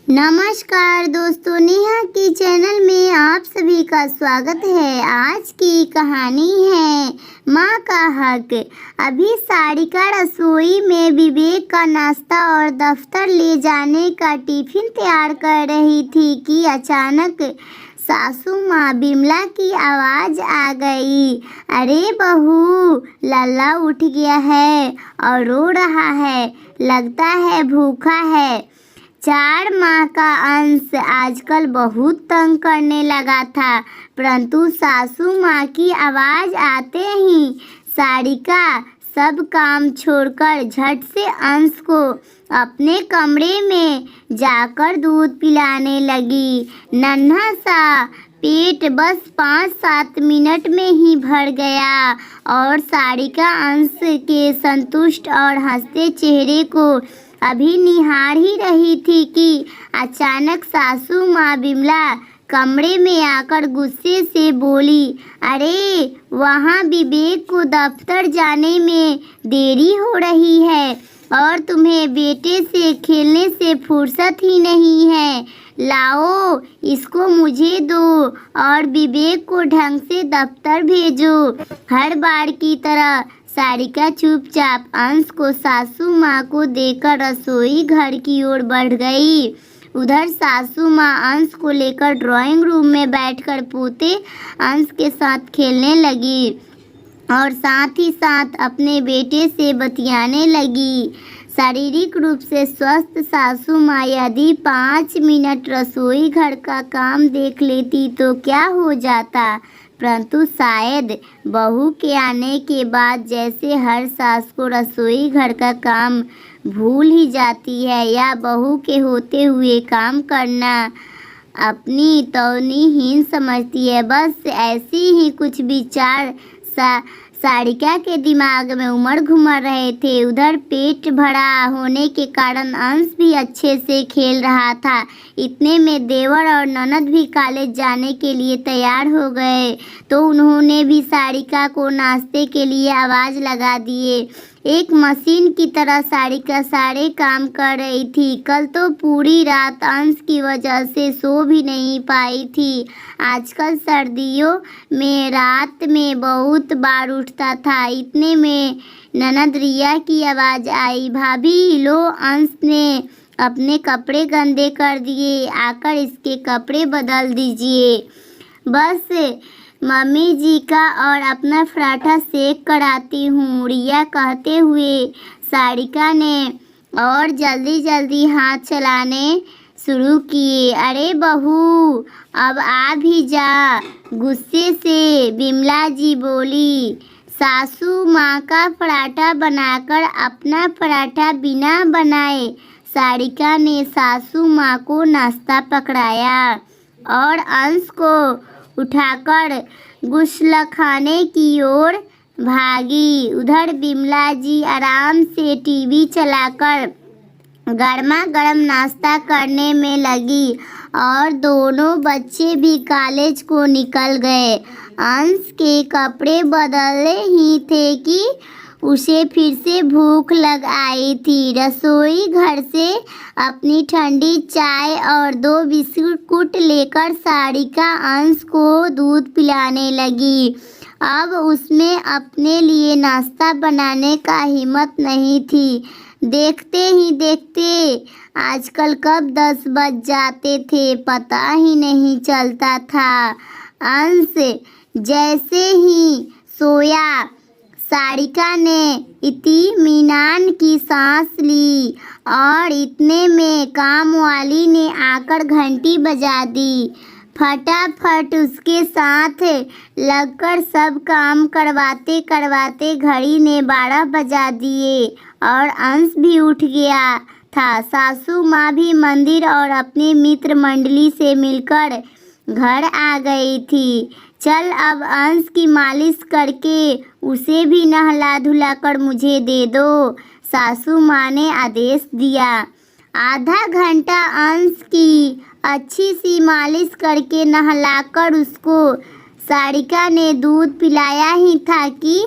नमस्कार दोस्तों, नेहा की चैनल में आप सभी का स्वागत है। आज की कहानी है माँ का हक। अभी सारिका रसोई में विवेक का नाश्ता और दफ्तर ले जाने का टिफिन तैयार कर रही थी कि अचानक सासू माँ बिमला की आवाज़ आ गई। अरे बहू, लल्ला उठ गया है और रो रहा है, लगता है भूखा है। 4 माह का अंश आजकल बहुत तंग करने लगा था, परंतु सासू माँ की आवाज़ आते ही सारिका सब काम छोड़कर झट से अंश को अपने कमरे में जाकर दूध पिलाने लगी। नन्हा सा पेट बस 5-7 मिनट में ही भर गया और सारिका अंश के संतुष्ट और हंसते चेहरे को अभी निहार ही रही थी कि अचानक सासू माँ बिमला कमरे में आकर गुस्से से बोली, अरे वहाँ विवेक को दफ्तर जाने में देरी हो रही है और तुम्हें बेटे से खेलने से फुर्सत ही नहीं है। लाओ इसको मुझे दो और विवेक को ढंग से दफ्तर भेजो। हर बार की तरह सारिका चुपचाप अंश को सासू माँ को देकर रसोई घर की ओर बढ़ गई। उधर सासू माँ अंश को लेकर ड्राइंग रूम में बैठकर पोते अंश के साथ खेलने लगी और साथ ही साथ अपने बेटे से बतियाने लगी। शारीरिक रूप से स्वस्थ सासू माँ यदि 5 मिनट रसोई घर का काम देख लेती तो क्या हो जाता, परंतु शायद बहू के आने के बाद जैसे हर सास को रसोई घर का काम भूल ही जाती है या बहू के होते हुए काम करना अपनी तौनीहीन समझती है। बस ऐसी ही कुछ विचार सारिका के दिमाग में उमड़ घुमड़ रहे थे। उधर पेट भरा होने के कारण अंश भी अच्छे से खेल रहा था। इतने में देवर और ननद भी कॉलेज जाने के लिए तैयार हो गए तो उन्होंने भी सारिका को नाश्ते के लिए आवाज़ लगा दिए। एक मशीन की तरह सारिका सारे काम कर रही थी। कल तो पूरी रात अंश की वजह से सो भी नहीं पाई थी। आजकल सर्दियों में रात में बहुत बार उठता था। इतने में ननद रिया की आवाज़ आई, भाभी लो, अंश ने अपने कपड़े गंदे कर दिए, आकर इसके कपड़े बदल दीजिए। बस मम्मी जी का और अपना पराठा सेक कर आती हूँ, रिया कहते हुए सारिका ने और जल्दी जल्दी हाथ चलाने शुरू किए। अरे बहू, अब आ भी जा, गुस्से से बिमला जी बोली। सासू माँ का पराठा बनाकर अपना पराठा बिना बनाए सारिका ने सासू माँ को नाश्ता पकड़ाया और अंश को उठाकर गुस्लखाने की ओर भागी। उधर बिमला जी आराम से टीवी चलाकर गर्मा गर्म नाश्ता करने में लगी और दोनों बच्चे भी कॉलेज को निकल गए। अंश के कपड़े बदले ही थे कि उसे फिर से भूख लग आई थी। रसोई घर से अपनी ठंडी चाय और 2 बिस्कुट लेकर सारिका अंश को दूध पिलाने लगी। अब उसमें अपने लिए नाश्ता बनाने का हिम्मत नहीं थी। देखते ही देखते आजकल कब 10 बज जाते थे पता ही नहीं चलता था। अंश जैसे ही सोया सारिका ने इत्मीनान की सांस ली और इतने में काम वाली ने आकर घंटी बजा दी। फटाफट उसके साथ लगकर सब काम करवाते करवाते घड़ी ने 12 बजा दिए और अंश भी उठ गया था। सासू माँ भी मंदिर और अपने मित्र मंडली से मिलकर घर आ गई थी। चल अब अंश की मालिश करके उसे भी नहला धुला कर मुझे दे दो, सासू माँ ने आदेश दिया। आधा घंटा अंश की अच्छी सी मालिश करके नहलाकर उसको सारिका ने दूध पिलाया ही था कि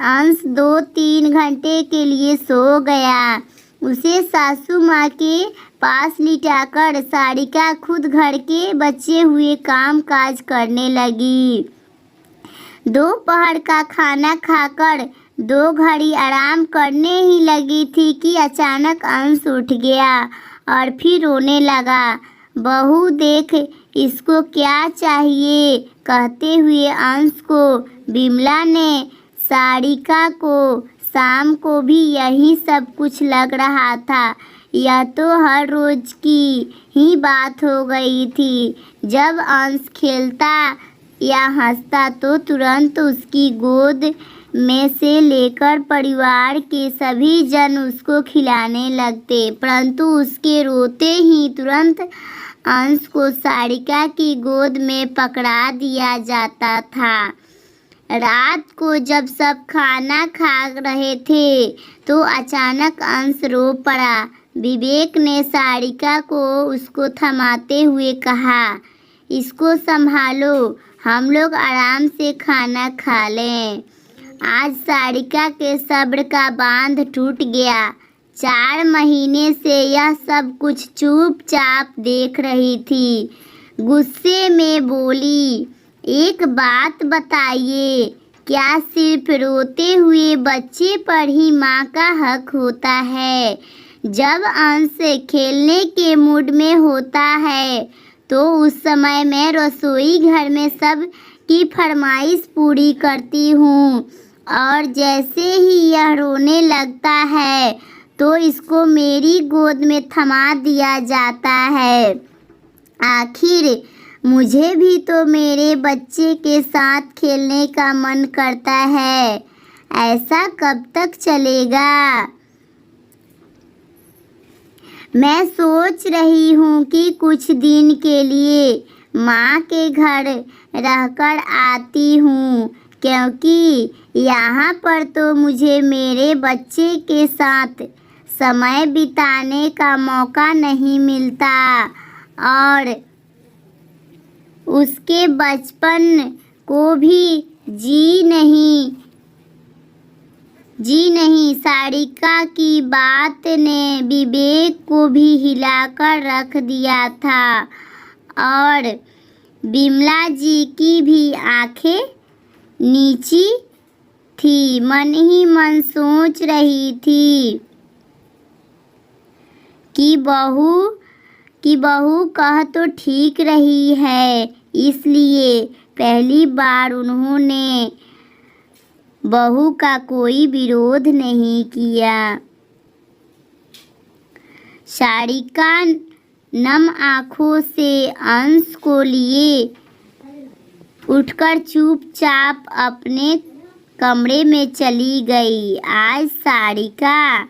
अंश 2-3 घंटे के लिए सो गया। उसे सासू माँ के पास लिटाकर सारिका खुद घर के बचे हुए काम काज करने लगी। दोपहर का खाना खाकर 2 घड़ी आराम करने ही लगी थी कि अचानक अंश उठ गया और फिर रोने लगा। बहू देख, इसको क्या चाहिए, कहते हुए अंश को बिमला ने सारिका को शाम को भी यही सब कुछ लग रहा था। यह तो हर रोज की ही बात हो गई थी। जब अंश खेलता या हंसता तो तुरंत उसकी गोद में से लेकर परिवार के सभी जन उसको खिलाने लगते, परंतु उसके रोते ही तुरंत अंश को सारिका की गोद में पकड़ा दिया जाता था। रात को जब सब खाना खा रहे थे तो अचानक अंश रो पड़ा। विवेक ने सारिका को उसको थमाते हुए कहा, इसको संभालो, हम लोग आराम से खाना खा लें। आज सारिका के सब्र का बांध टूट गया। 4 महीने से यह सब कुछ चुपचाप देख रही थी। गुस्से में बोली, एक बात बताइए, क्या सिर्फ रोते हुए बच्चे पर ही माँ का हक होता है? जब अंश खेलने के मूड में होता है तो उस समय मैं रसोई घर में सब की फरमाइश पूरी करती हूँ, और जैसे ही यह रोने लगता है तो इसको मेरी गोद में थमा दिया जाता है। आखिर मुझे भी तो मेरे बच्चे के साथ खेलने का मन करता है। ऐसा कब तक चलेगा? मैं सोच रही हूँ कि कुछ दिन के लिए माँ के घर रहकर आती हूँ, क्योंकि यहाँ पर तो मुझे मेरे बच्चे के साथ समय बिताने का मौका नहीं मिलता और उसके बचपन को भी जी नहीं। सारिका की बात ने विवेक को भी हिलाकर रख दिया था और बिमला जी की भी आंखें नीची थी। मन ही मन सोच रही थी कि बहू कह तो ठीक रही है, इसलिए पहली बार उन्होंने बहू का कोई विरोध नहीं किया। सारिका नम आँखों से अंश को लिए उठकर चुपचाप अपने कमरे में चली गई। आज सारिका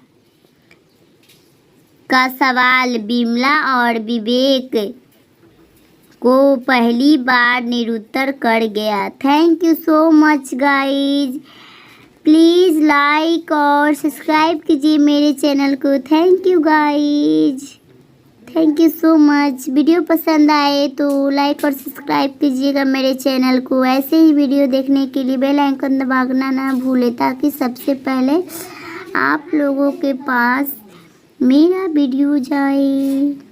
का सवाल बिमला और विवेक को पहली बार निरुत्तर कर गया। Thank you so much guys. Please like और सब्सक्राइब कीजिए मेरे चैनल को। Thank you guys, thank you so much. Video पसंद आए तो लाइक और सब्सक्राइब कीजिएगा मेरे चैनल को। ऐसे ही वीडियो देखने के लिए बेल आइकन दबाना ना भूलें, ताकि सबसे पहले आप लोगों के पास मेरा वीडियो जाए।